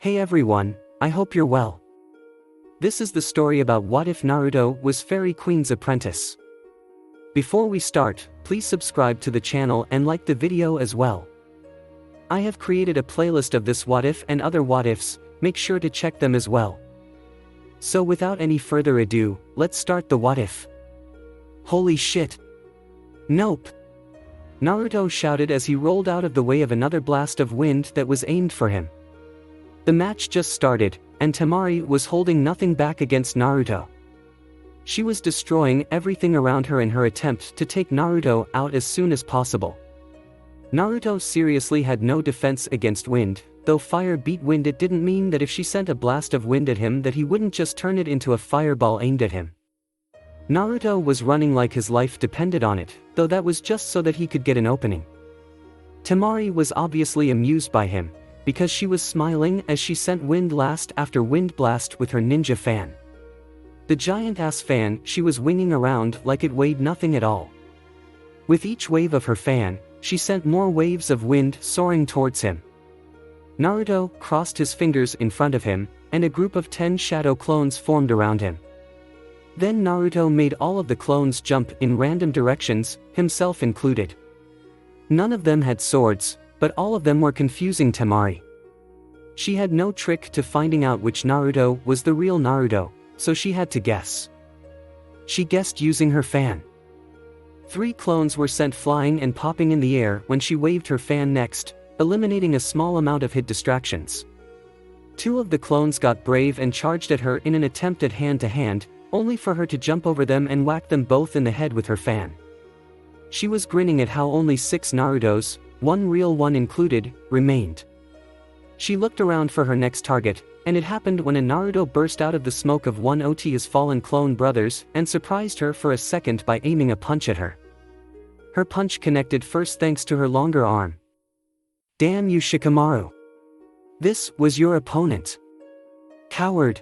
Hey everyone, I hope you're well. This is the story about what if Naruto was Fairy Queen's apprentice. Before we start, please subscribe to the channel and like the video as well. I have created a playlist of this what if and other what ifs, make sure to check them as well. So without any further ado, let's start the what if. Holy shit. Nope. Naruto shouted as he rolled out of the way of another blast of wind that was aimed for him. The match just started, and Temari was holding nothing back against Naruto. She was destroying everything around her in her attempt to take Naruto out as soon as possible. Naruto seriously had no defense against wind, though fire beat wind. It didn't mean that if she sent a blast of wind at him that he wouldn't just turn it into a fireball aimed at him. Naruto was running like his life depended on it, though that was just so that he could get an opening. Temari was obviously amused by him, because she was smiling as she sent wind blast after wind blast with her ninja fan. The giant-ass fan she was winging around like it weighed nothing at all. With each wave of her fan, she sent more waves of wind soaring towards him. Naruto crossed his fingers in front of him, and a group of 10 shadow clones formed around him. Then Naruto made all of the clones jump in random directions, himself included. None of them had swords, but all of them were confusing Temari. She had no trick to finding out which Naruto was the real Naruto, so she had to guess. She guessed using her fan. 3 clones were sent flying and popping in the air when she waved her fan next, eliminating a small amount of hit distractions. 2 of the clones got brave and charged at her in an attempt at hand-to-hand, only for her to jump over them and whack them both in the head with her fan. She was grinning at how only 6 Narutos, 1 real one included, remained. She looked around for her next target, and it happened when a Naruto burst out of the smoke of one of his fallen clone brothers and surprised her for a second by aiming a punch at her. Her punch connected first thanks to her longer arm. Damn you, Shikamaru. This was your opponent. Coward.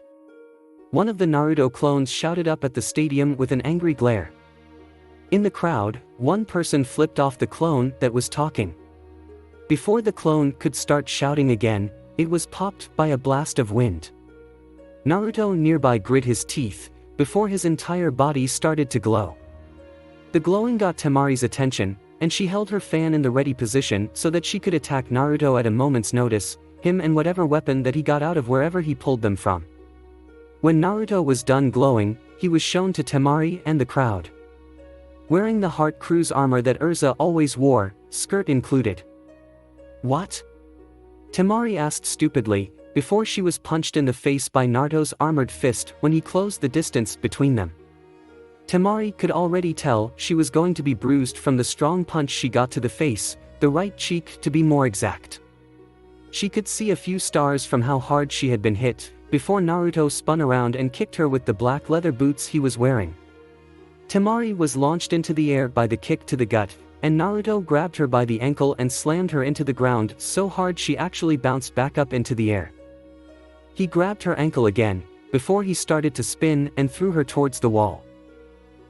One of the Naruto clones shouted up at the stadium with an angry glare. In the crowd, one person flipped off the clone that was talking. Before the clone could start shouting again, it was popped by a blast of wind. Naruto nearby grit his teeth, before his entire body started to glow. The glowing got Temari's attention, and she held her fan in the ready position so that she could attack Naruto at a moment's notice, him and whatever weapon that he got out of wherever he pulled them from. When Naruto was done glowing, he was shown to Temari and the crowd. Wearing the Heart Cruise armor that Urza always wore, skirt included. What? Temari asked stupidly, before she was punched in the face by Naruto's armored fist when he closed the distance between them. Temari could already tell she was going to be bruised from the strong punch she got to the face, the right cheek to be more exact. She could see a few stars from how hard she had been hit, before Naruto spun around and kicked her with the black leather boots he was wearing. Temari was launched into the air by the kick to the gut, and Naruto grabbed her by the ankle and slammed her into the ground so hard she actually bounced back up into the air. He grabbed her ankle again, before he started to spin and threw her towards the wall.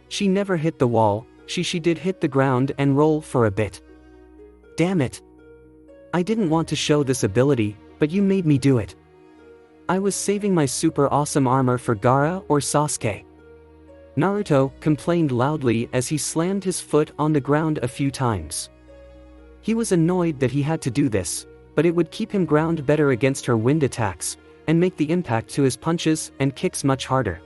She never hit the wall, she did hit the ground and roll for a bit. Damn it. I didn't want to show this ability, but you made me do it. I was saving my super awesome armor for Gaara or Sasuke. Naruto complained loudly as he slammed his foot on the ground a few times. He was annoyed that he had to do this, but it would keep him ground better against her wind attacks, and make the impact to his punches and kicks much harder.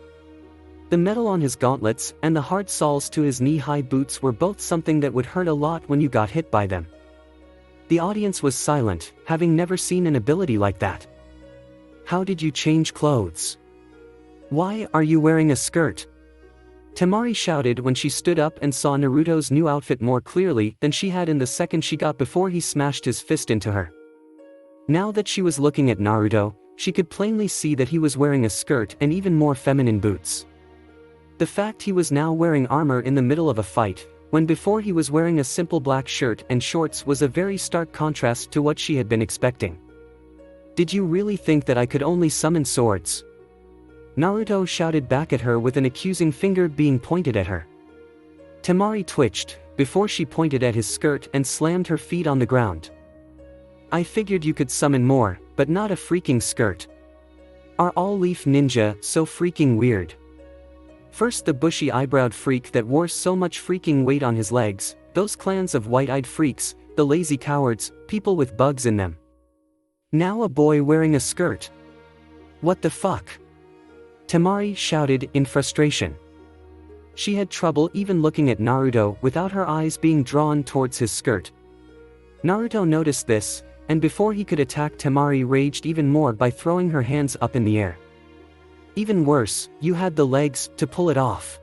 The metal on his gauntlets and the hard soles to his knee-high boots were both something that would hurt a lot when you got hit by them. The audience was silent, having never seen an ability like that. How did you change clothes? Why are you wearing a skirt? Temari shouted when she stood up and saw Naruto's new outfit more clearly than she had in the second she got before he smashed his fist into her. Now that she was looking at Naruto, she could plainly see that he was wearing a skirt and even more feminine boots. The fact he was now wearing armor in the middle of a fight, when before he was wearing a simple black shirt and shorts, was a very stark contrast to what she had been expecting. Did you really think that I could only summon swords? Naruto shouted back at her with an accusing finger being pointed at her. Temari twitched, before she pointed at his skirt and slammed her feet on the ground. I figured you could summon more, but not a freaking skirt. Are all leaf ninja so freaking weird? First the bushy eyebrowed freak that wore so much freaking weight on his legs, those clans of white-eyed freaks, the lazy cowards, people with bugs in them. Now a boy wearing a skirt. What the fuck? Temari shouted in frustration. She had trouble even looking at Naruto without her eyes being drawn towards his skirt. Naruto noticed this, and before he could attack, Temari raged even more by throwing her hands up in the air. Even worse, you had the legs to pull it off.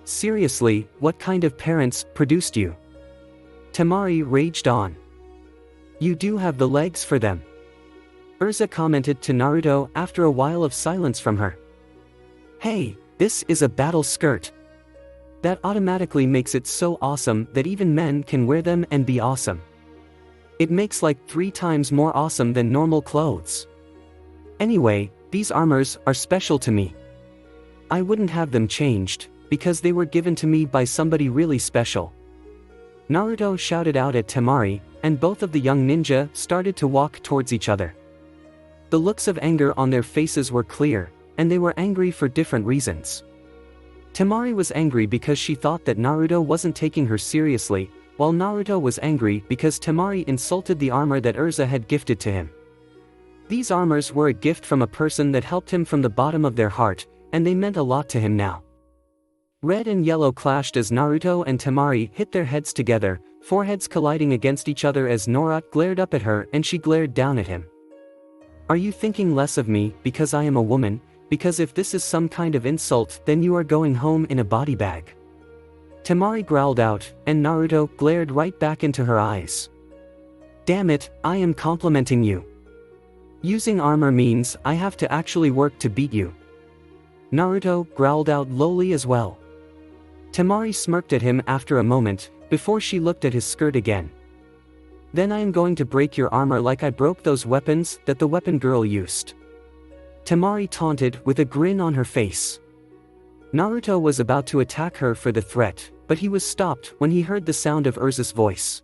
Seriously, what kind of parents produced you? Temari raged on. You do have the legs for them. Urza commented to Naruto after a while of silence from her. Hey, this is a battle skirt. That automatically makes it so awesome that even men can wear them and be awesome. It makes like 3 times more awesome than normal clothes. Anyway, these armors are special to me. I wouldn't have them changed, because they were given to me by somebody really special. Naruto shouted out at Temari, and both of the young ninja started to walk towards each other. The looks of anger on their faces were clear, and they were angry for different reasons. Temari was angry because she thought that Naruto wasn't taking her seriously, while Naruto was angry because Temari insulted the armor that Urza had gifted to him. These armors were a gift from a person that helped him from the bottom of their heart, and they meant a lot to him now. Red and yellow clashed as Naruto and Temari hit their heads together, foreheads colliding against each other as Naruto glared up at her and she glared down at him. Are you thinking less of me because I am a woman? Because if this is some kind of insult, then you are going home in a body bag. Temari growled out, and Naruto glared right back into her eyes. Damn it, I am complimenting you. Using armor means I have to actually work to beat you. Naruto growled out lowly as well. Temari smirked at him after a moment, before she looked at his skirt again. Then I am going to break your armor like I broke those weapons that the weapon girl used. Temari taunted with a grin on her face. Naruto was about to attack her for the threat, but he was stopped when he heard the sound of Urza's voice.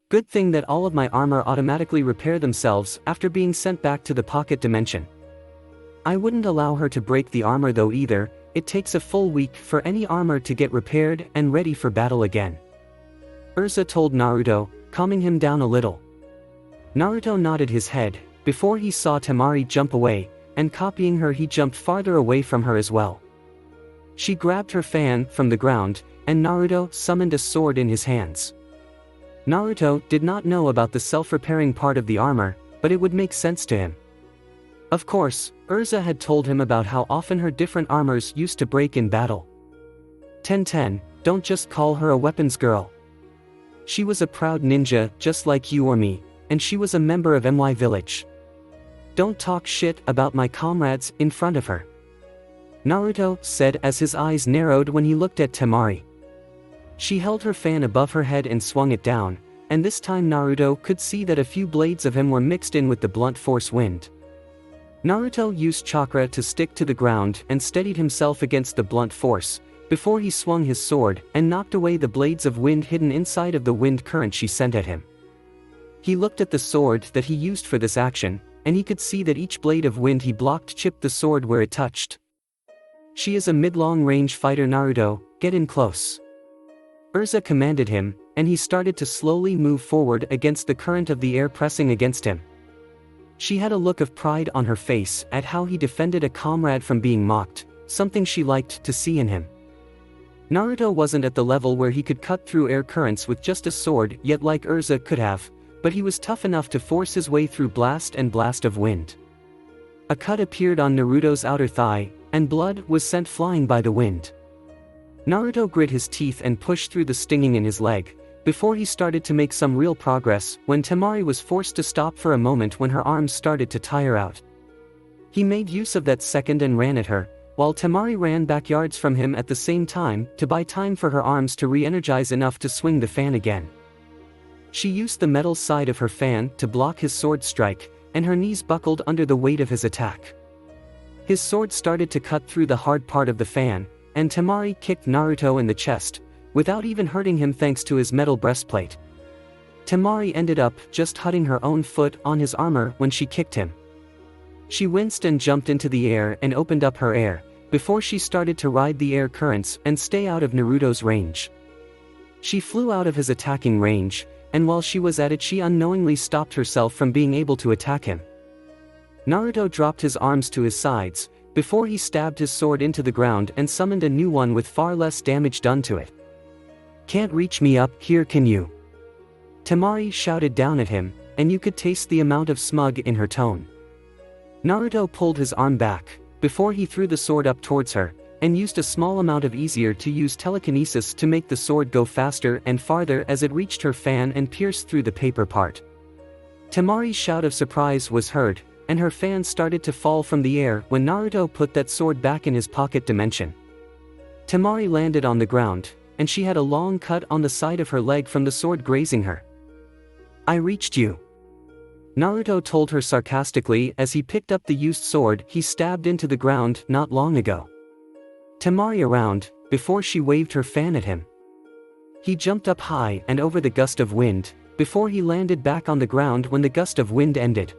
Good thing that all of my armor automatically repair themselves after being sent back to the pocket dimension. I wouldn't allow her to break the armor though either. It takes a full week for any armor to get repaired and ready for battle again. Urza told Naruto, calming him down a little. Naruto nodded his head, before he saw Temari jump away, and copying her he jumped farther away from her as well. She grabbed her fan from the ground, and Naruto summoned a sword in his hands. Naruto did not know about the self-repairing part of the armor, but it would make sense to him. Of course, Urza had told him about how often her different armors used to break in battle. 10-10, don't just call her a weapons girl. She was a proud ninja just like you or me, and she was a member of MY Village. Don't talk shit about my comrades in front of her. Naruto said as his eyes narrowed when he looked at Temari. She held her fan above her head and swung it down, and this time Naruto could see that a few blades of him were mixed in with the blunt force wind. Naruto used chakra to stick to the ground and steadied himself against the blunt force, before he swung his sword and knocked away the blades of wind hidden inside of the wind current she sent at him. He looked at the sword that he used for this action, and he could see that each blade of wind he blocked chipped the sword where it touched. She is a mid-long range fighter. Naruto, get in close. Urza commanded him, and he started to slowly move forward against the current of the air pressing against him. She had a look of pride on her face at how he defended a comrade from being mocked, something she liked to see in him. Naruto wasn't at the level where he could cut through air currents with just a sword yet like Urza could have, but he was tough enough to force his way through blast and blast of wind. A cut appeared on Naruto's outer thigh, and blood was sent flying by the wind. Naruto grit his teeth and pushed through the stinging in his leg, before he started to make some real progress when Temari was forced to stop for a moment when her arms started to tire out. He made use of that second and ran at her, while Temari ran backyards from him at the same time to buy time for her arms to re-energize enough to swing the fan again. She used the metal side of her fan to block his sword strike, and her knees buckled under the weight of his attack. His sword started to cut through the hard part of the fan, and Temari kicked Naruto in the chest, without even hurting him thanks to his metal breastplate. Temari ended up just putting her own foot on his armor when she kicked him. She winced and jumped into the air and opened up her air, before she started to ride the air currents and stay out of Naruto's range. She flew out of his attacking range, and while she was at it she unknowingly stopped herself from being able to attack him. Naruto dropped his arms to his sides, before he stabbed his sword into the ground and summoned a new one with far less damage done to it. "Can't reach me up here, can you?" Temari shouted down at him, and you could taste the amount of smug in her tone. Naruto pulled his arm back, before he threw the sword up towards her, and used a small amount of easier-to-use telekinesis to make the sword go faster and farther as it reached her fan and pierced through the paper part. Temari's shout of surprise was heard, and her fan started to fall from the air when Naruto put that sword back in his pocket dimension. Temari landed on the ground, and she had a long cut on the side of her leg from the sword grazing her. "I reached you," Naruto told her sarcastically as he picked up the used sword he stabbed into the ground not long ago. Temari around, before she waved her fan at him. He jumped up high and over the gust of wind, before he landed back on the ground when the gust of wind ended.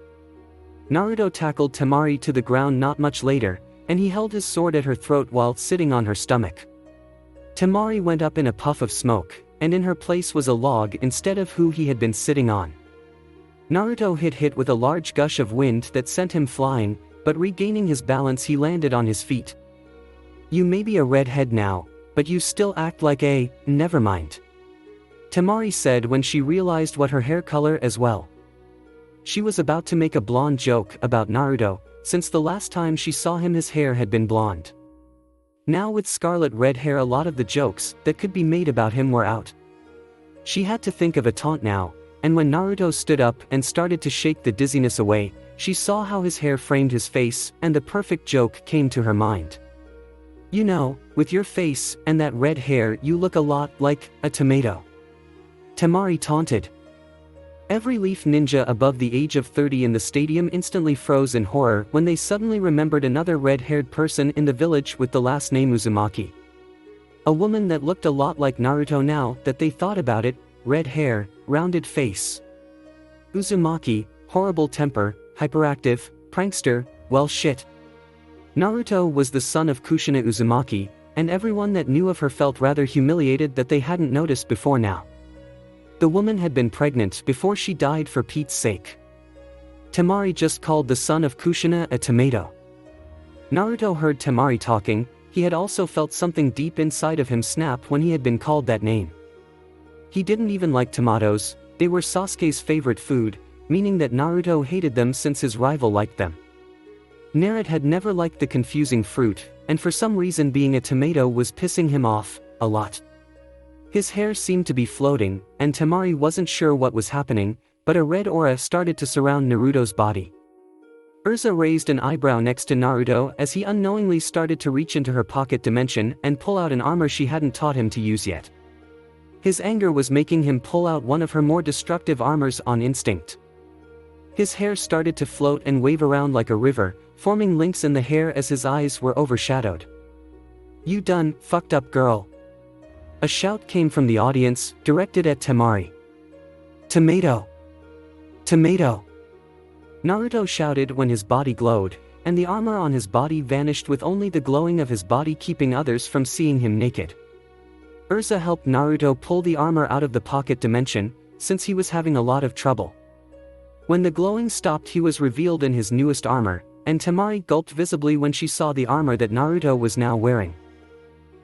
Naruto tackled Temari to the ground not much later, and he held his sword at her throat while sitting on her stomach. Temari went up in a puff of smoke, and in her place was a log instead of who he had been sitting on. Naruto hit with a large gush of wind that sent him flying, but regaining his balance he landed on his feet. "You may be a redhead now, but you still act like a, never mind," Temari said when she realized what her hair color as well. She was about to make a blonde joke about Naruto, since the last time she saw him his hair had been blonde. Now with scarlet red hair a lot of the jokes that could be made about him were out. She had to think of a taunt now, and when Naruto stood up and started to shake the dizziness away, she saw how his hair framed his face and the perfect joke came to her mind. "You know, with your face and that red hair you look a lot like a tomato," Temari taunted. Every Leaf Ninja above the age of 30 in the stadium instantly froze in horror when they suddenly remembered another red-haired person in the village with the last name Uzumaki. A woman that looked a lot like Naruto now that they thought about it, red hair, rounded face. Uzumaki, horrible temper, hyperactive, prankster, well shit. Naruto was the son of Kushina Uzumaki, and everyone that knew of her felt rather humiliated that they hadn't noticed before now. The woman had been pregnant before she died for Pete's sake. Temari just called the son of Kushina a tomato. Naruto heard Temari talking, he had also felt something deep inside of him snap when he had been called that name. He didn't even like tomatoes, they were Sasuke's favorite food, meaning that Naruto hated them since his rival liked them. Naruto had never liked the confusing fruit, and for some reason being a tomato was pissing him off, a lot. His hair seemed to be floating, and Temari wasn't sure what was happening, but a red aura started to surround Naruto's body. Urza raised an eyebrow next to Naruto as he unknowingly started to reach into her pocket dimension and pull out an armor she hadn't taught him to use yet. His anger was making him pull out one of her more destructive armors on instinct. His hair started to float and wave around like a river, forming links in the hair as his eyes were overshadowed. "You done fucked up, girl." A shout came from the audience, directed at Temari. "Tomato! Tomato!" Naruto shouted when his body glowed, and the armor on his body vanished with only the glowing of his body keeping others from seeing him naked. Urza helped Naruto pull the armor out of the pocket dimension, since he was having a lot of trouble. When the glowing stopped he was revealed in his newest armor, and Temari gulped visibly when she saw the armor that Naruto was now wearing.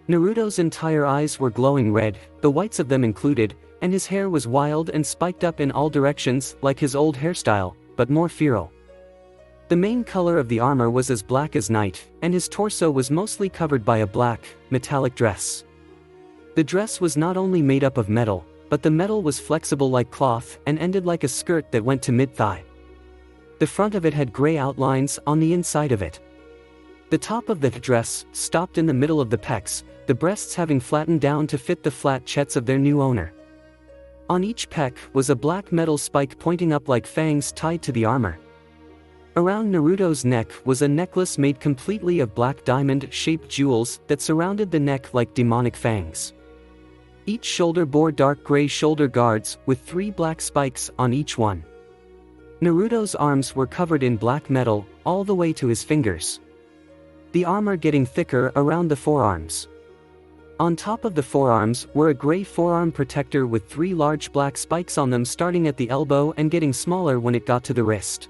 Naruto's entire eyes were glowing red, the whites of them included, and his hair was wild and spiked up in all directions like his old hairstyle, but more feral. The main color of the armor was as black as night, and his torso was mostly covered by a black, metallic dress. The dress was not only made up of metal, but the metal was flexible like cloth and ended like a skirt that went to mid-thigh. The front of it had gray outlines on the inside of it. The top of the dress stopped in the middle of the pecs, the breasts having flattened down to fit the flat chests of their new owner. On each pec was a black metal spike pointing up like fangs tied to the armor. Around Naruto's neck was a necklace made completely of black diamond-shaped jewels that surrounded the neck like demonic fangs. Each shoulder bore dark gray shoulder guards with 3 black spikes on each one. Naruto's arms were covered in black metal all the way to his fingers, the armor getting thicker around the forearms. On top of the forearms were a gray forearm protector with 3 large black spikes on them starting at the elbow and getting smaller when it got to the wrist.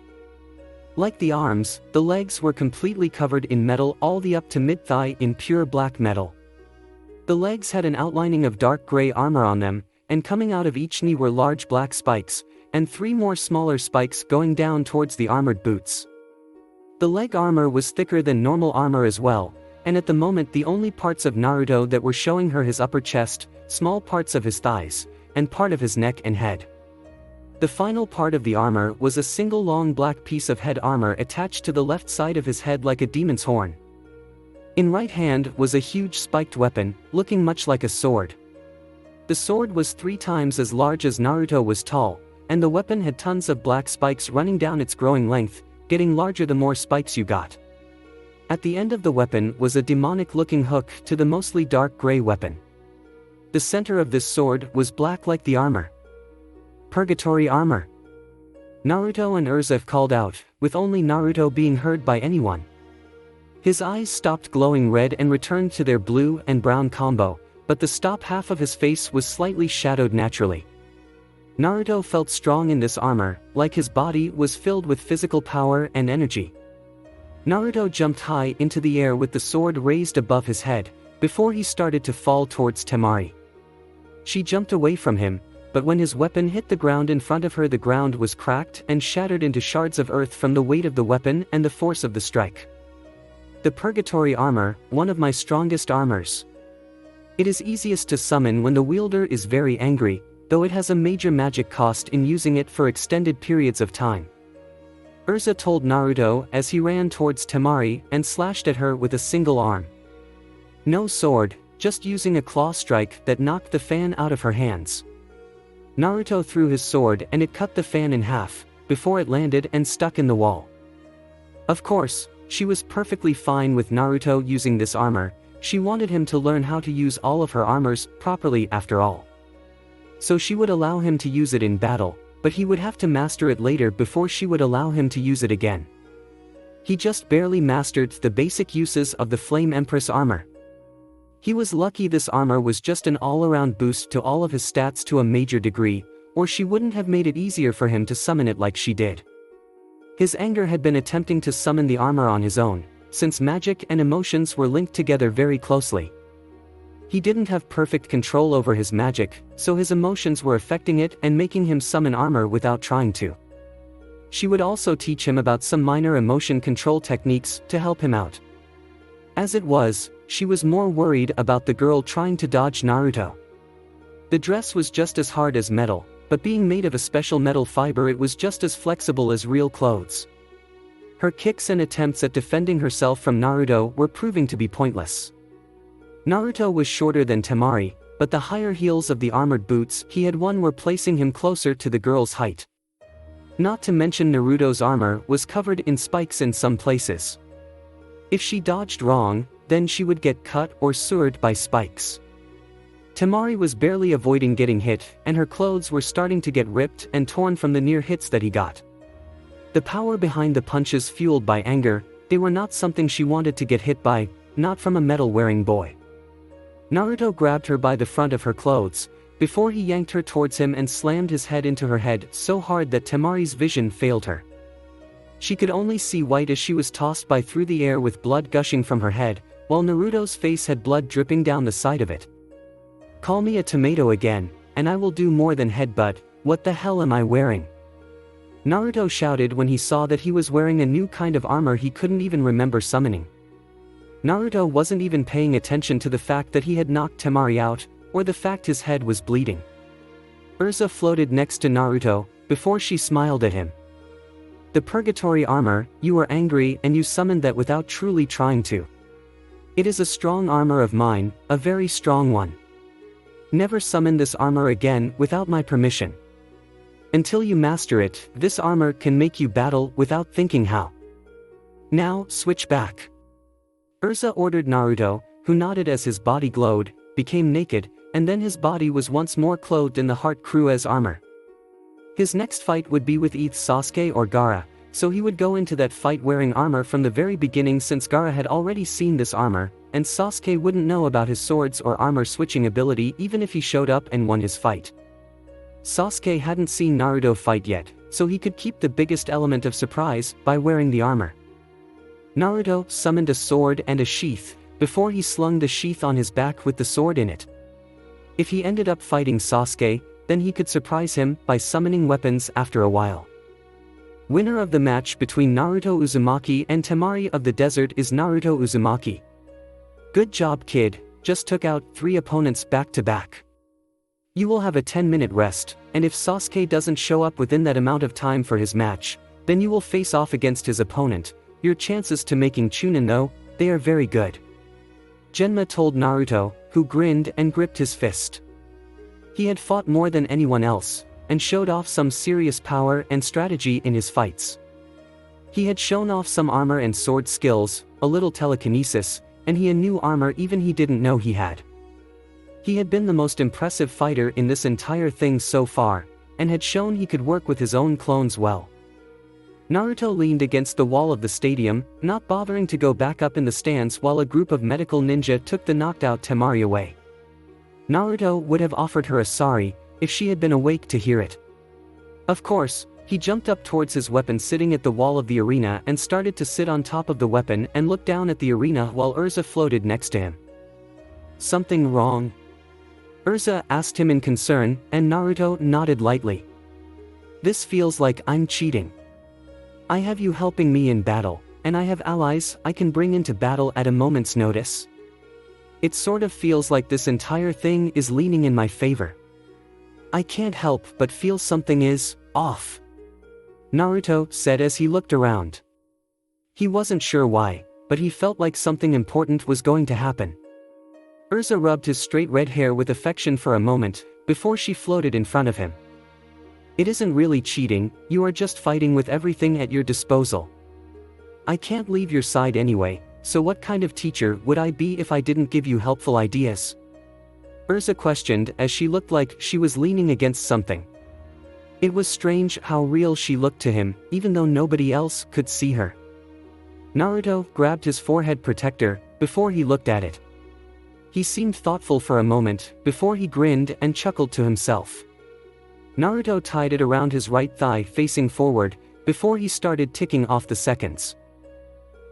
Like the arms, the legs were completely covered in metal all the up to mid-thigh in pure black metal. The legs had an outlining of dark gray armor on them, and coming out of each knee were large black spikes, and 3 more smaller spikes going down towards the armored boots. The leg armor was thicker than normal armor as well, and at the moment the only parts of Naruto that were showing her his upper chest, small parts of his thighs, and part of his neck and head. The final part of the armor was a single long black piece of head armor attached to the left side of his head like a demon's horn. In right hand was a huge spiked weapon, looking much like a sword. The sword was 3 times as large as Naruto was tall, and the weapon had tons of black spikes running down its growing length, getting larger the more spikes you got. At the end of the weapon was a demonic-looking hook to the mostly dark gray weapon. The center of this sword was black like the armor. Purgatory armor. Naruto and Urza called out, with only Naruto being heard by anyone. His eyes stopped glowing red and returned to their blue and brown combo, but the top half of his face was slightly shadowed naturally. Naruto felt strong in this armor, like his body was filled with physical power and energy. Naruto jumped high into the air with the sword raised above his head, before he started to fall towards Temari. She jumped away from him, but when his weapon hit the ground in front of her, the ground was cracked and shattered into shards of earth from the weight of the weapon and the force of the strike. The Purgatory armor, one of my strongest armors. It is easiest to summon when the wielder is very angry, though it has a major magic cost in using it for extended periods of time. Urza told Naruto as he ran towards Temari and slashed at her with a single arm. No sword, just using a claw strike that knocked the fan out of her hands. Naruto threw his sword and it cut the fan in half, before it landed and stuck in the wall. Of course, she was perfectly fine with Naruto using this armor. She wanted him to learn how to use all of her armors properly after all. So she would allow him to use it in battle, but he would have to master it later before she would allow him to use it again. He just barely mastered the basic uses of the Flame Empress armor. He was lucky this armor was just an all-around boost to all of his stats to a major degree, or she wouldn't have made it easier for him to summon it like she did. His anger had been attempting to summon the armor on his own, since magic and emotions were linked together very closely. He didn't have perfect control over his magic, so his emotions were affecting it and making him summon armor without trying to. She would also teach him about some minor emotion control techniques to help him out. As it was, she was more worried about the girl trying to dodge Naruto. The dress was just as hard as metal, but being made of a special metal fiber, it was just as flexible as real clothes. Her kicks and attempts at defending herself from Naruto were proving to be pointless. Naruto was shorter than Temari, but the higher heels of the armored boots he had won were placing him closer to the girl's height. Not to mention Naruto's armor was covered in spikes in some places. If she dodged wrong, then she would get cut or seared by spikes. Temari was barely avoiding getting hit, and her clothes were starting to get ripped and torn from the near hits that he got. The power behind the punches fueled by anger, they were not something she wanted to get hit by, not from a metal-wearing boy. Naruto grabbed her by the front of her clothes, before he yanked her towards him and slammed his head into her head so hard that Temari's vision failed her. She could only see white as she was tossed by through the air with blood gushing from her head, while Naruto's face had blood dripping down the side of it. "Call me a tomato again, and I will do more than headbutt. What the hell am I wearing?" Naruto shouted when he saw that he was wearing a new kind of armor he couldn't even remember summoning. Naruto wasn't even paying attention to the fact that he had knocked Temari out, or the fact his head was bleeding. Urza floated next to Naruto, before she smiled at him. "The Purgatory armor, you were angry and you summoned that without truly trying to. It is a strong armor of mine, a very strong one. Never summon this armor again without my permission. Until you master it, this armor can make you battle without thinking how. Now, switch back." Urza ordered Naruto, who nodded as his body glowed, became naked, and then his body was once more clothed in the Heart Crew's armor. His next fight would be with either Sasuke or Gaara, so he would go into that fight wearing armor from the very beginning since Gaara had already seen this armor, and Sasuke wouldn't know about his swords or armor switching ability even if he showed up and won his fight. Sasuke hadn't seen Naruto fight yet, so he could keep the biggest element of surprise by wearing the armor. Naruto summoned a sword and a sheath, before he slung the sheath on his back with the sword in it. If he ended up fighting Sasuke, then he could surprise him by summoning weapons after a while. Winner of the match between Naruto Uzumaki and Temari of the Desert is Naruto Uzumaki. Good job, kid, just took out 3 opponents back to back. You will have a 10-minute rest, and if Sasuke doesn't show up within that amount of time for his match, then you will face off against his opponent. Your chances to making Chunin though, they are very good. Genma told Naruto, who grinned and gripped his fist. He had fought more than anyone else, and showed off some serious power and strategy in his fights. He had shown off some armor and sword skills, a little telekinesis, and he had new armor even he didn't know he had. He had been the most impressive fighter in this entire thing so far, and had shown he could work with his own clones well. Naruto leaned against the wall of the stadium, not bothering to go back up in the stands while a group of medical ninja took the knocked out Temari away. Naruto would have offered her a sorry, if she had been awake to hear it. Of course, he jumped up towards his weapon sitting at the wall of the arena and started to sit on top of the weapon and look down at the arena while Urza floated next to him. Something wrong? Urza asked him in concern, and Naruto nodded lightly. This feels like I'm cheating. I have you helping me in battle, and I have allies I can bring into battle at a moment's notice. It sort of feels like this entire thing is leaning in my favor. I can't help but feel something is off, Naruto said as he looked around. He wasn't sure why, but he felt like something important was going to happen. Urza rubbed his straight red hair with affection for a moment, before she floated in front of him. It isn't really cheating, you are just fighting with everything at your disposal. I can't leave your side anyway, so what kind of teacher would I be if I didn't give you helpful ideas? Urza questioned as she looked like she was leaning against something. It was strange how real she looked to him, even though nobody else could see her. Naruto grabbed his forehead protector, before he looked at it. He seemed thoughtful for a moment, before he grinned and chuckled to himself. Naruto tied it around his right thigh facing forward, before he started ticking off the seconds.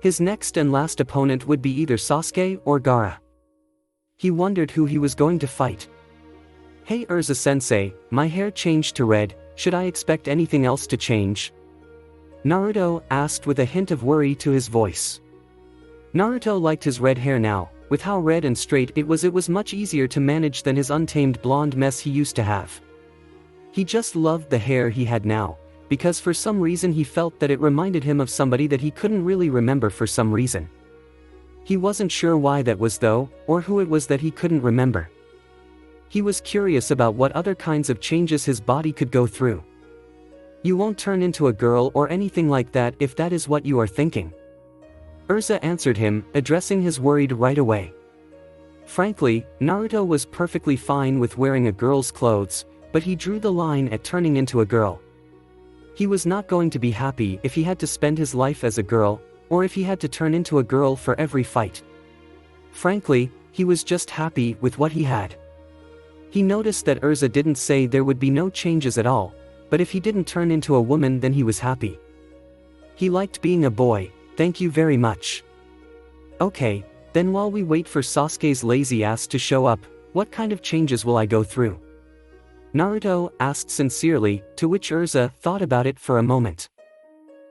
His next and last opponent would be either Sasuke or Gaara. He wondered who he was going to fight. Hey Urza-sensei, my hair changed to red, should I expect anything else to change? Naruto asked with a hint of worry to his voice. Naruto liked his red hair now, with how red and straight it was much easier to manage than his untamed blonde mess he used to have. He just loved the hair he had now, because for some reason he felt that it reminded him of somebody that he couldn't really remember for some reason. He wasn't sure why that was though, or who it was that he couldn't remember. He was curious about what other kinds of changes his body could go through. You won't turn into a girl or anything like that if that is what you are thinking. Urza answered him, addressing his worried right away. Frankly, Naruto was perfectly fine with wearing a girl's clothes, but he drew the line at turning into a girl. He was not going to be happy if he had to spend his life as a girl, or if he had to turn into a girl for every fight. Frankly, he was just happy with what he had. He noticed that Urza didn't say there would be no changes at all, but if he didn't turn into a woman then he was happy. He liked being a boy, thank you very much. Okay, then while we wait for Sasuke's lazy ass to show up, what kind of changes will I go through? Naruto asked sincerely, to which Urza thought about it for a moment.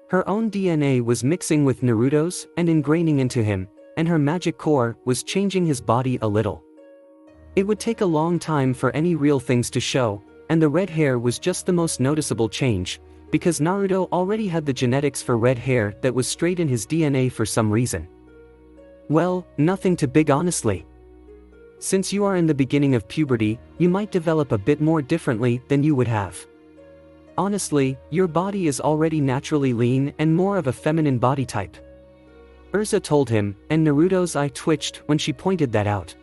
Her own DNA was mixing with Naruto's and ingraining into him, and her magic core was changing his body a little. It would take a long time for any real things to show, and the red hair was just the most noticeable change, because Naruto already had the genetics for red hair that was straight in his DNA for some reason. Well, nothing too big honestly. Since you are in the beginning of puberty, you might develop a bit more differently than you would have. Honestly, your body is already naturally lean and more of a feminine body type. Urza told him, and Naruto's eye twitched when she pointed that out.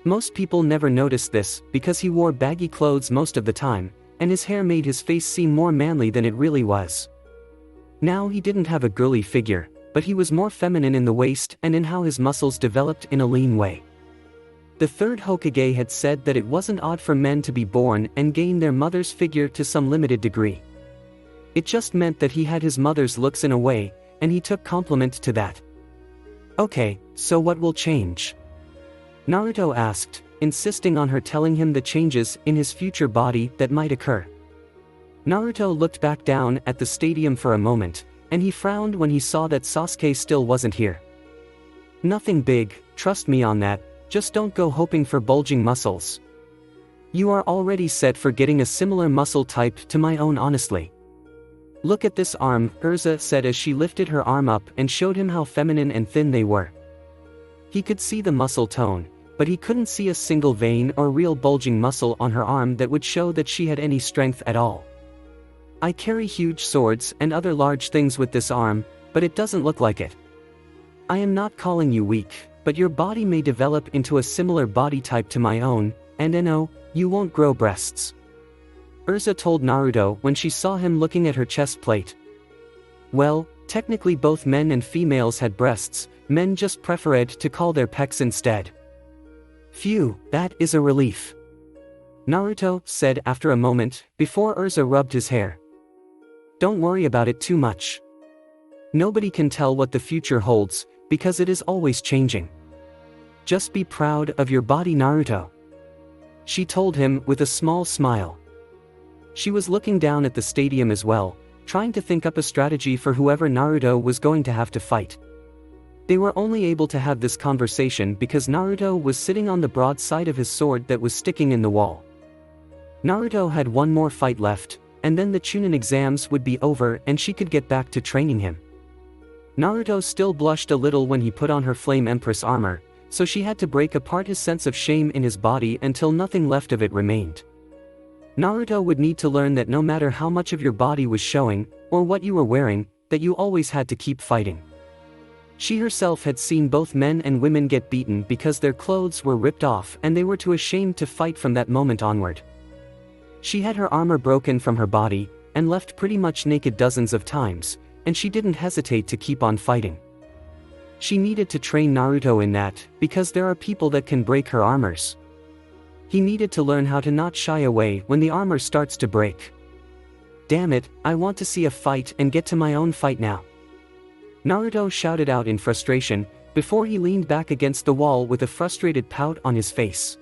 Most people never noticed this because he wore baggy clothes most of the time, and his hair made his face seem more manly than it really was. Now he didn't have a girly figure, but he was more feminine in the waist and in how his muscles developed in a lean way. The third Hokage had said that it wasn't odd for men to be born and gain their mother's figure to some limited degree. It just meant that he had his mother's looks in a way, and he took compliment to that. Okay, so what will change? Naruto asked, insisting on her telling him the changes in his future body that might occur. Naruto looked back down at the stadium for a moment, and he frowned when he saw that Sasuke still wasn't here. Nothing big, trust me on that, just don't go hoping for bulging muscles. You are already set for getting a similar muscle type to my own honestly. Look at this arm, Urza said as she lifted her arm up and showed him how feminine and thin they were. He could see the muscle tone, but he couldn't see a single vein or real bulging muscle on her arm that would show that she had any strength at all. I carry huge swords and other large things with this arm, but it doesn't look like it. I am not calling you weak, but your body may develop into a similar body type to my own, and no, you won't grow breasts. Urza told Naruto when she saw him looking at her chest plate. Well, technically both men and females had breasts, men just preferred to call their pecs instead. Phew, that is a relief. Naruto said after a moment, before Urza rubbed his hair. Don't worry about it too much. Nobody can tell what the future holds, because it is always changing. Just be proud of your body, Naruto. She told him with a small smile. She was looking down at the stadium as well, trying to think up a strategy for whoever Naruto was going to have to fight. They were only able to have this conversation because Naruto was sitting on the broad side of his sword that was sticking in the wall. Naruto had one more fight left, and then the Chunin exams would be over and she could get back to training him. Naruto still blushed a little when he put on her Flame Empress armor, so she had to break apart his sense of shame in his body until nothing left of it remained. Naruto would need to learn that no matter how much of your body was showing, or what you were wearing, that you always had to keep fighting. She herself had seen both men and women get beaten because their clothes were ripped off and they were too ashamed to fight from that moment onward. She had her armor broken from her body, and left pretty much naked dozens of times, and she didn't hesitate to keep on fighting. She needed to train Naruto in that, because there are people that can break her armors. He needed to learn how to not shy away when the armor starts to break. Damn it, I want to see a fight and get to my own fight now. Naruto shouted out in frustration, before he leaned back against the wall with a frustrated pout on his face.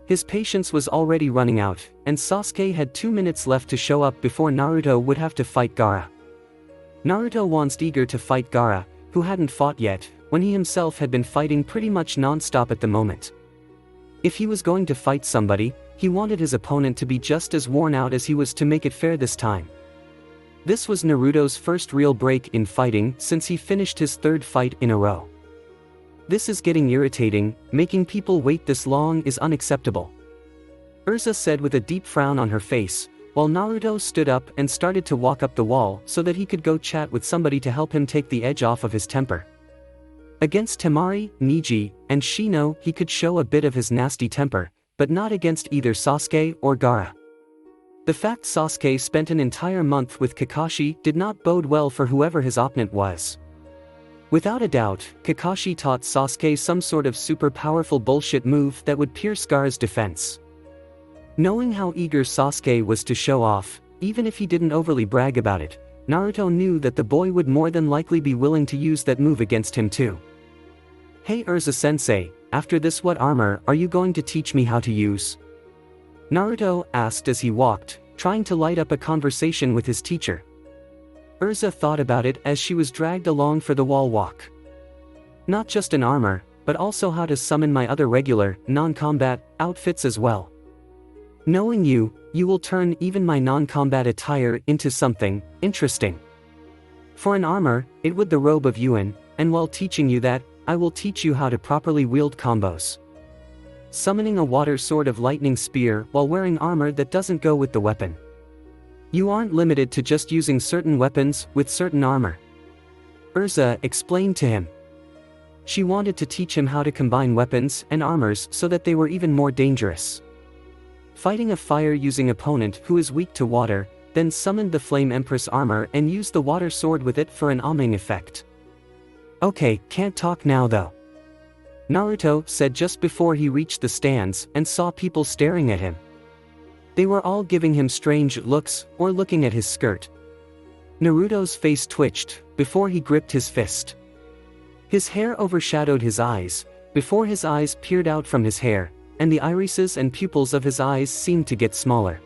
His patience was already running out, and Sasuke had 2 minutes left to show up before Naruto would have to fight Gaara. Naruto was eager to fight Gaara, who hadn't fought yet, when he himself had been fighting pretty much non-stop at the moment. If he was going to fight somebody, he wanted his opponent to be just as worn out as he was to make it fair this time. This was Naruto's first real break in fighting since he finished his 3rd fight in a row. This is getting irritating, making people wait this long is unacceptable. Urza said with a deep frown on her face, while Naruto stood up and started to walk up the wall so that he could go chat with somebody to help him take the edge off of his temper. Against Temari, Neji, and Shino he could show a bit of his nasty temper, but not against either Sasuke or Gaara. The fact Sasuke spent an entire month with Kakashi did not bode well for whoever his opponent was. Without a doubt, Kakashi taught Sasuke some sort of super powerful bullshit move that would pierce Gaara's defense. Knowing how eager Sasuke was to show off, even if he didn't overly brag about it, Naruto knew that the boy would more than likely be willing to use that move against him too. Hey Urza-sensei, after this what armor are you going to teach me how to use? Naruto asked as he walked, trying to light up a conversation with his teacher. Urza thought about it as she was dragged along for the wall walk. Not just an armor, but also how to summon my other regular, non-combat, outfits as well. Knowing you, you will turn even my non-combat attire into something interesting. For an armor, it would the robe of Yuan, and while teaching you that, I will teach you how to properly wield combos. Summoning a water sword of lightning spear while wearing armor that doesn't go with the weapon. You aren't limited to just using certain weapons with certain armor. Urza explained to him. She wanted to teach him how to combine weapons and armors so that they were even more dangerous. Fighting a fire-using opponent who is weak to water, then summoned the Flame Empress armor and used the water sword with it for an calming effect. Okay, can't talk now though. Naruto said just before he reached the stands and saw people staring at him. They were all giving him strange looks or looking at his skirt. Naruto's face twitched before he gripped his fist. His hair overshadowed his eyes, before his eyes peered out from his hair, and the irises and pupils of his eyes seemed to get smaller.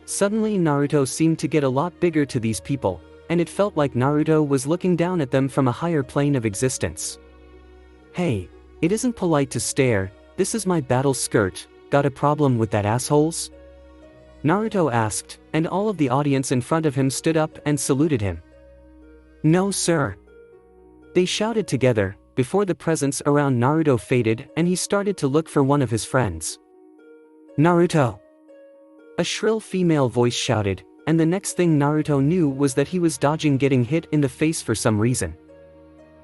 Suddenly Naruto seemed to get a lot bigger to these people, and it felt like Naruto was looking down at them from a higher plane of existence. Hey, it isn't polite to stare, this is my battle skirt, got a problem with that assholes? Naruto asked, and all of the audience in front of him stood up and saluted him. No sir. They shouted together, before the presence around Naruto faded and he started to look for one of his friends. Naruto! A shrill female voice shouted, and the next thing Naruto knew was that he was dodging getting hit in the face for some reason.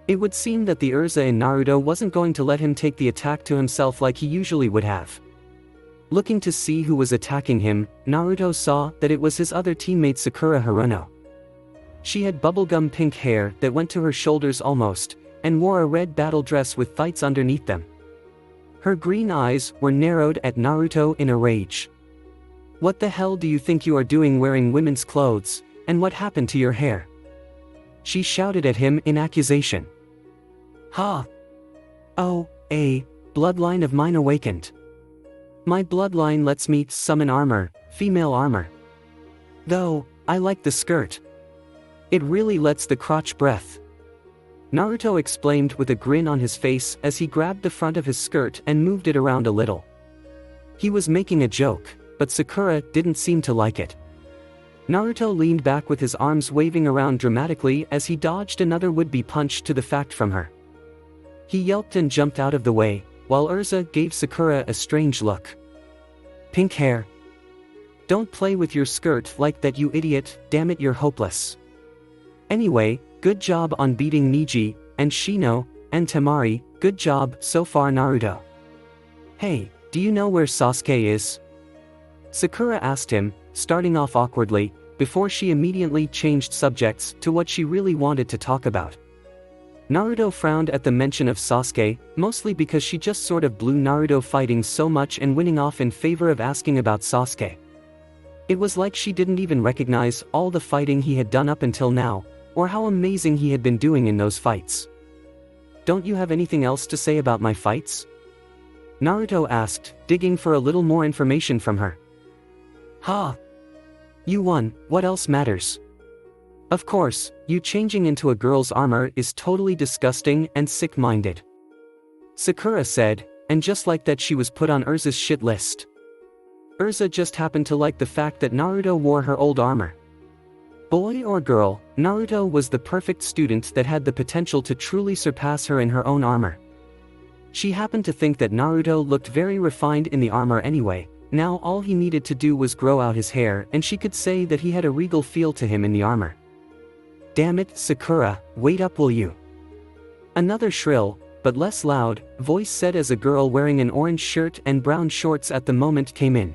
It would seem that the Urza in Naruto wasn't going to let him take the attack to himself like he usually would have. Looking to see who was attacking him, Naruto saw that it was his other teammate Sakura Haruno. She had bubblegum pink hair that went to her shoulders almost, and wore a red battle dress with tights underneath them. Her green eyes were narrowed at Naruto in a rage. What the hell do you think you are doing wearing women's clothes, and what happened to your hair? She shouted at him in accusation. Ha! Oh, a bloodline of mine awakened. My bloodline lets me summon armor, female armor. Though, I like the skirt. It really lets the crotch breath. Naruto explained with a grin on his face as he grabbed the front of his skirt and moved it around a little. He was making a joke, but Sakura didn't seem to like it. Naruto leaned back with his arms waving around dramatically as he dodged another would-be punch to the face from her. He yelped and jumped out of the way, while Urza gave Sakura a strange look. Pink hair. Don't play with your skirt like that, you idiot, damn it, you're hopeless. Anyway, good job on beating Neji, and Shino, and Temari, good job so far Naruto. Hey, do you know where Sasuke is? Sakura asked him, starting off awkwardly, before she immediately changed subjects to what she really wanted to talk about. Naruto frowned at the mention of Sasuke, mostly because she just sort of blew Naruto fighting so much and winning off in favor of asking about Sasuke. It was like she didn't even recognize all the fighting he had done up until now, or how amazing he had been doing in those fights. Don't you have anything else to say about my fights? Naruto asked, digging for a little more information from her. Ha! You won, what else matters? Of course, you changing into a girl's armor is totally disgusting and sick-minded. Sakura said, and just like that she was put on Urza's shit list. Urza just happened to like the fact that Naruto wore her old armor. Boy or girl, Naruto was the perfect student that had the potential to truly surpass her in her own armor. She happened to think that Naruto looked very refined in the armor anyway. Now all he needed to do was grow out his hair and she could say that he had a regal feel to him in the armor. Damn it, Sakura, wait up will you? Another shrill, but less loud, voice said as a girl wearing an orange shirt and brown shorts at the moment came in.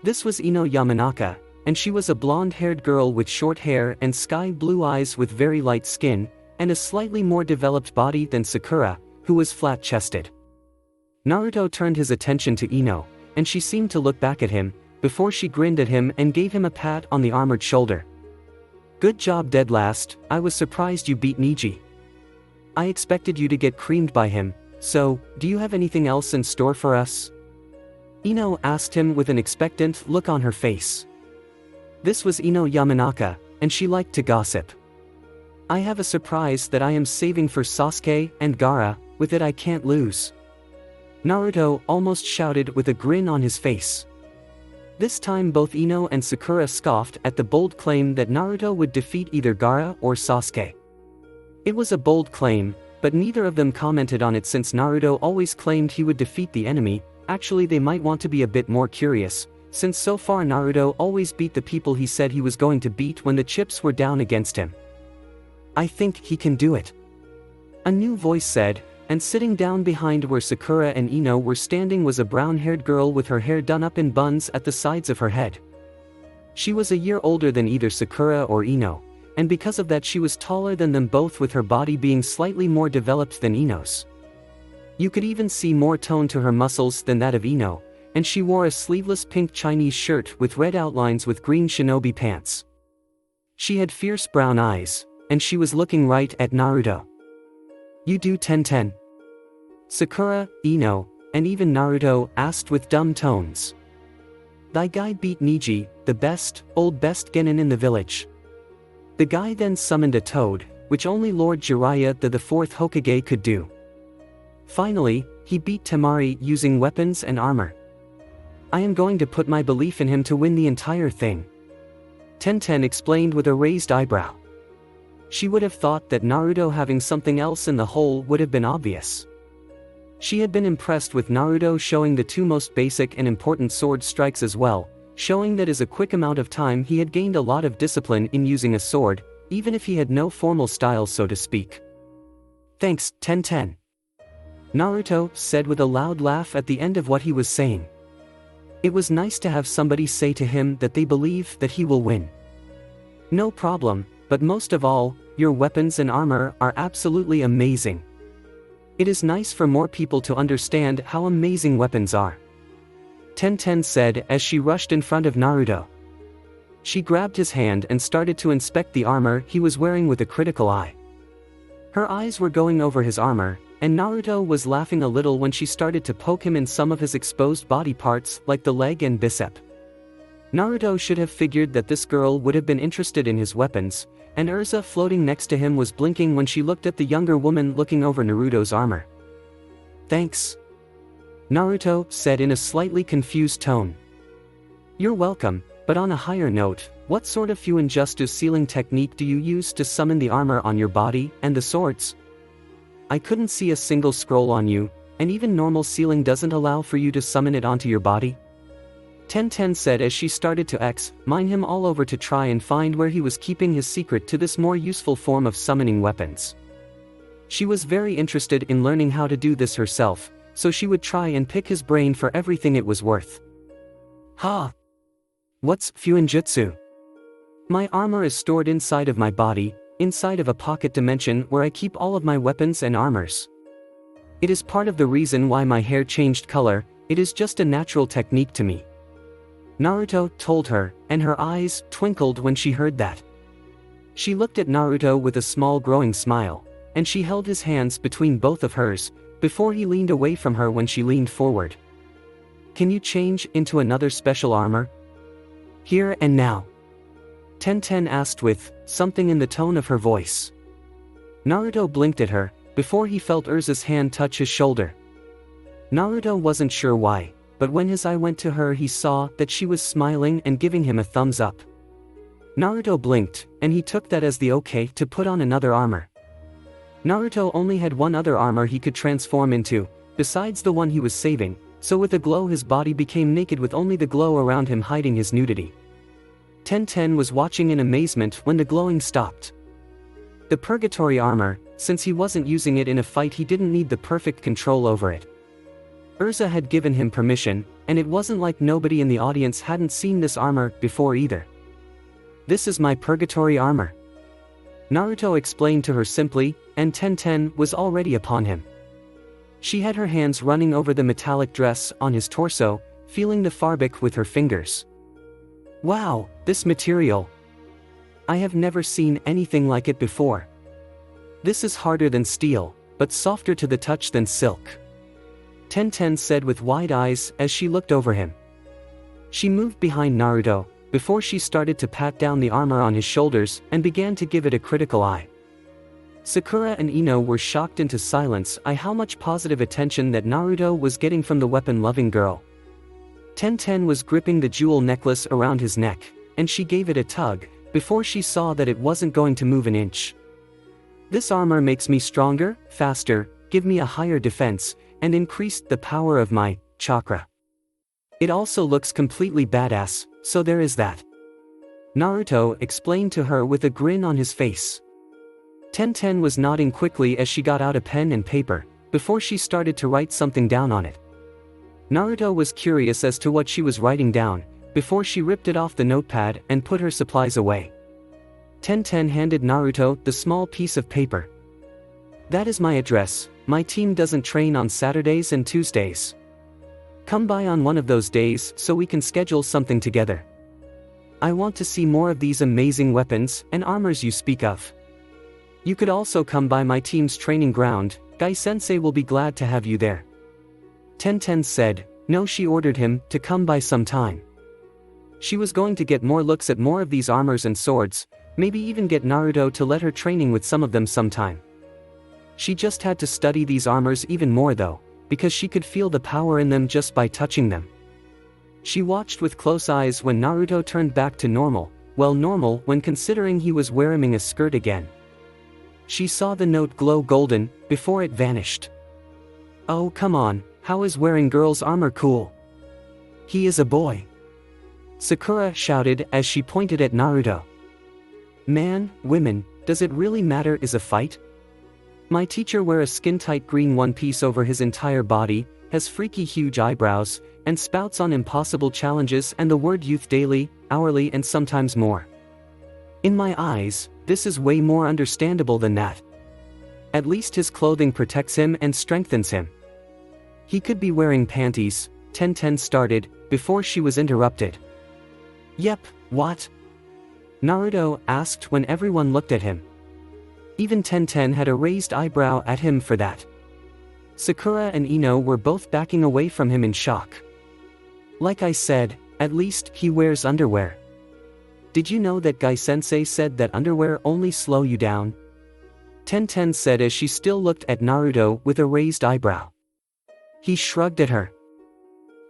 This was Ino Yamanaka, and she was a blonde-haired girl with short hair and sky-blue eyes with very light skin, and a slightly more developed body than Sakura, who was flat-chested. Naruto turned his attention to Ino, and she seemed to look back at him, before she grinned at him and gave him a pat on the armored shoulder. Good job dead last, I was surprised you beat Neji. I expected you to get creamed by him, so, do you have anything else in store for us? Ino asked him with an expectant look on her face. This was Ino Yamanaka, and she liked to gossip. I have a surprise that I am saving for Sasuke and Gaara, with it I can't lose. Naruto almost shouted with a grin on his face. This time both Ino and Sakura scoffed at the bold claim that Naruto would defeat either Gaara or Sasuke. It was a bold claim, but neither of them commented on it since Naruto always claimed he would defeat the enemy. Actually, they might want to be a bit more curious, since so far Naruto always beat the people he said he was going to beat when the chips were down against him. I think he can do it. A new voice said, and sitting down behind where Sakura and Ino were standing was a brown-haired girl with her hair done up in buns at the sides of her head. She was a year older than either Sakura or Ino, and because of that she was taller than them both, with her body being slightly more developed than Ino's. You could even see more tone to her muscles than that of Ino, and she wore a sleeveless pink Chinese shirt with red outlines with green shinobi pants. She had fierce brown eyes, and she was looking right at Naruto. "You do Tenten?" Sakura, Ino, and even Naruto asked with dumb tones. "Thy guy beat Niji, the best genin in the village." The guy then summoned a toad, which only Lord Jiraiya the fourth Hokage could do. Finally, he beat Temari using weapons and armor. "I am going to put my belief in him to win the entire thing," Tenten explained with a raised eyebrow. She would have thought that Naruto having something else in the hole would have been obvious. She had been impressed with Naruto showing the two most basic and important sword strikes as well, showing that as a quick amount of time he had gained a lot of discipline in using a sword, even if he had no formal style, so to speak. "Thanks, Tenten," Naruto said with a loud laugh at the end of what he was saying. It was nice to have somebody say to him that they believe that he will win. "No problem, but most of all, your weapons and armor are absolutely amazing. It is nice for more people to understand how amazing weapons are," Tenten said as she rushed in front of Naruto. She grabbed his hand and started to inspect the armor he was wearing with a critical eye. Her eyes were going over his armor, and Naruto was laughing a little when she started to poke him in some of his exposed body parts like the leg and bicep. Naruto should have figured that this girl would have been interested in his weapons, and Urza floating next to him was blinking when she looked at the younger woman looking over Naruto's armor. "Thanks," Naruto said in a slightly confused tone. "You're welcome, but on a higher note, what sort of Fuinjustice sealing technique do you use to summon the armor on your body and the swords? I couldn't see a single scroll on you, and even normal sealing doesn't allow for you to summon it onto your body?" Tenten said as she started to mine him all over to try and find where he was keeping his secret to this more useful form of summoning weapons. She was very interested in learning how to do this herself, so she would try and pick his brain for everything it was worth. "Ha! What's Fuinjutsu?" "My armor is stored inside of my body, inside of a pocket dimension where I keep all of my weapons and armors. It is part of the reason why my hair changed color, it is just a natural technique to me," Naruto told her, and her eyes twinkled when she heard that. She looked at Naruto with a small growing smile, and she held his hands between both of hers, before he leaned away from her when she leaned forward. "Can you change into another special armor? Here and now?" Tenten asked with something in the tone of her voice. Naruto blinked at her, before he felt Urza's hand touch his shoulder. Naruto wasn't sure why, but when his eye went to her he saw that she was smiling and giving him a thumbs up. Naruto blinked, and he took that as the okay to put on another armor. Naruto only had one other armor he could transform into, besides the one he was saving, so with a glow his body became naked with only the glow around him hiding his nudity. Tenten was watching in amazement when the glowing stopped. The purgatory armor, since he wasn't using it in a fight he didn't need the perfect control over it. Urza had given him permission, and it wasn't like nobody in the audience hadn't seen this armor before either. "This is my purgatory armor," Naruto explained to her simply, and Tenten was already upon him. She had her hands running over the metallic dress on his torso, feeling the fabric with her fingers. "Wow, this material! I have never seen anything like it before. This is harder than steel, but softer to the touch than silk," Tenten said with wide eyes as she looked over him. She moved behind Naruto, before she started to pat down the armor on his shoulders and began to give it a critical eye. Sakura and Ino were shocked into silence at how much positive attention that Naruto was getting from the weapon-loving girl. Tenten was gripping the jewel necklace around his neck, and she gave it a tug, before she saw that it wasn't going to move an inch. "This armor makes me stronger, faster, give me a higher defense, and increased the power of my chakra. It also looks completely badass, so there is that," Naruto explained to her with a grin on his face. Ten was nodding quickly as she got out a pen and paper, before she started to write something down on it. Naruto was curious as to what she was writing down, before she ripped it off the notepad and put her supplies away. Ten handed Naruto the small piece of paper. "That is my address. My team doesn't train on Saturdays and Tuesdays. Come by on one of those days so we can schedule something together. I want to see more of these amazing weapons and armors you speak of. You could also come by my team's training ground. Guy-sensei will be glad to have you there." Ten said, no. She ordered him to come by sometime. She was going to get more looks at more of these armors and swords, maybe even get Naruto to let her training with some of them sometime. She just had to study these armors even more though, because she could feel the power in them just by touching them. She watched with close eyes when Naruto turned back to normal, well, normal when considering he was wearing a skirt again. She saw the note glow golden, before it vanished. "Oh come on, how is wearing girl's armor cool? He is a boy," Sakura shouted as she pointed at Naruto. "Man, women, does it really matter is a fight? My teacher wear a skin-tight green one-piece over his entire body, has freaky huge eyebrows, and spouts on impossible challenges and the word youth daily, hourly and sometimes more. In my eyes, this is way more understandable than that. At least his clothing protects him and strengthens him. He could be wearing panties," Ten started, before she was interrupted. "Yep, what?" Naruto asked when everyone looked at him. Even Ten had a raised eyebrow at him for that. Sakura and Ino were both backing away from him in shock. "Like I said, at least he wears underwear. Did you know that Guy-sensei said that underwear only slow you down?" Ten said as she still looked at Naruto with a raised eyebrow. He shrugged at her.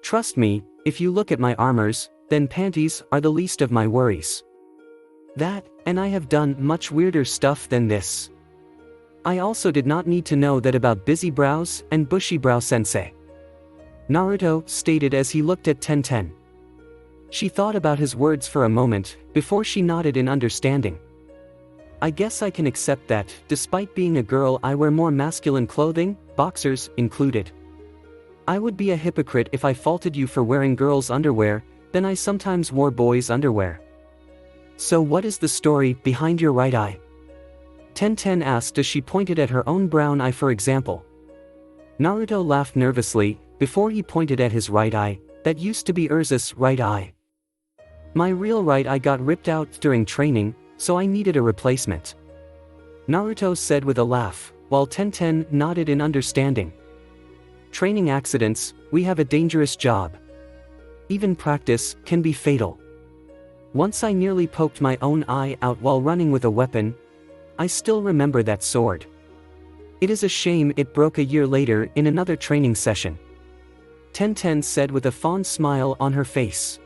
"Trust me, if you look at my armors, then panties are the least of my worries. That, and I have done much weirder stuff than this. I also did not need to know that about busy brows and bushy brow sensei," Naruto stated as he looked at Ten. She thought about his words for a moment, before she nodded in understanding. "I guess I can accept that, despite being a girl I wear more masculine clothing, boxers included. I would be a hypocrite if I faulted you for wearing girls' underwear, then I sometimes wore boys' underwear. So what is the story behind your right eye?" Ten asked as she pointed at her own brown eye for example. Naruto laughed nervously, before he pointed at his right eye. "That used to be Urza's right eye. My real right eye got ripped out during training, so I needed a replacement," Naruto said with a laugh, while Ten nodded in understanding. "Training accidents, we have a dangerous job. Even practice can be fatal. Once I nearly poked my own eye out while running with a weapon. I still remember that sword. It is a shame it broke a year later in another training session," Ten said with a fond smile on her face.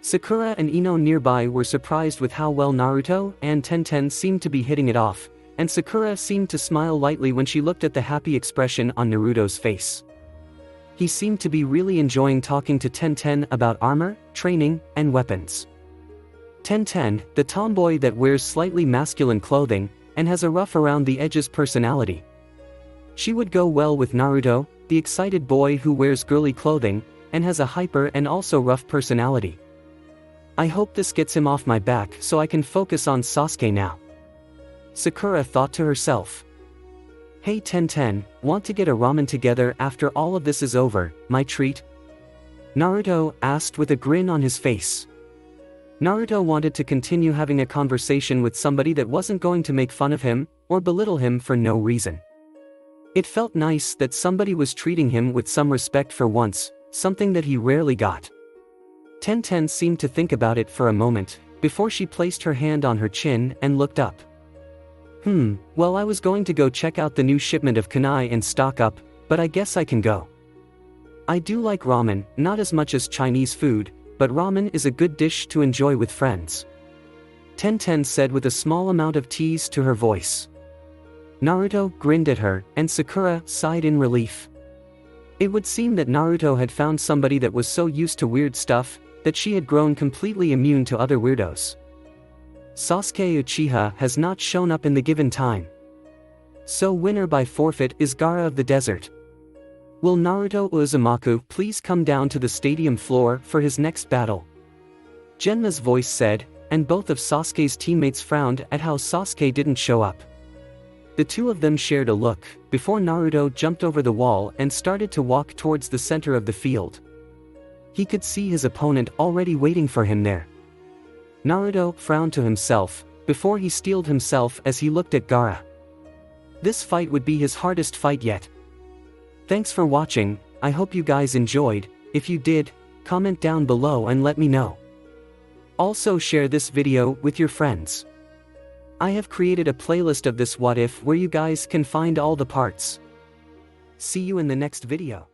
Sakura and Ino nearby were surprised with how well Naruto and Ten seemed to be hitting it off, and Sakura seemed to smile lightly when she looked at the happy expression on Naruto's face. He seemed to be really enjoying talking to Ten about armor, training, and weapons. Ten, the tomboy that wears slightly masculine clothing, and has a rough around the edges personality. She would go well with Naruto, the excited boy who wears girly clothing, and has a hyper and also rough personality. I hope this gets him off my back so I can focus on Sasuke now, Sakura thought to herself. Hey Ten, want to get a ramen together after all of this is over, my treat? Naruto asked with a grin on his face. Naruto wanted to continue having a conversation with somebody that wasn't going to make fun of him, or belittle him for no reason. It felt nice that somebody was treating him with some respect for once, something that he rarely got. Ten seemed to think about it for a moment, before she placed her hand on her chin and looked up. Well, I was going to go check out the new shipment of kunai and stock up, but I guess I can go. I do like ramen, not as much as Chinese food, but ramen is a good dish to enjoy with friends. Ten said with a small amount of tease to her voice. Naruto grinned at her, and Sakura sighed in relief. It would seem that Naruto had found somebody that was so used to weird stuff, that she had grown completely immune to other weirdos. Sasuke Uchiha has not shown up in the given time. So winner by forfeit is Gaara of the desert. Will Naruto Uzumaki please come down to the stadium floor for his next battle? Genma's voice said, and both of Sasuke's teammates frowned at how Sasuke didn't show up. The two of them shared a look, before Naruto jumped over the wall and started to walk towards the center of the field. He could see his opponent already waiting for him there. Naruto frowned to himself, before he steeled himself as he looked at Gaara. This fight would be his hardest fight yet. Thanks for watching, I hope you guys enjoyed. If you did, comment down below and let me know. Also share this video with your friends. I have created a playlist of this what if where you guys can find all the parts. See you in the next video.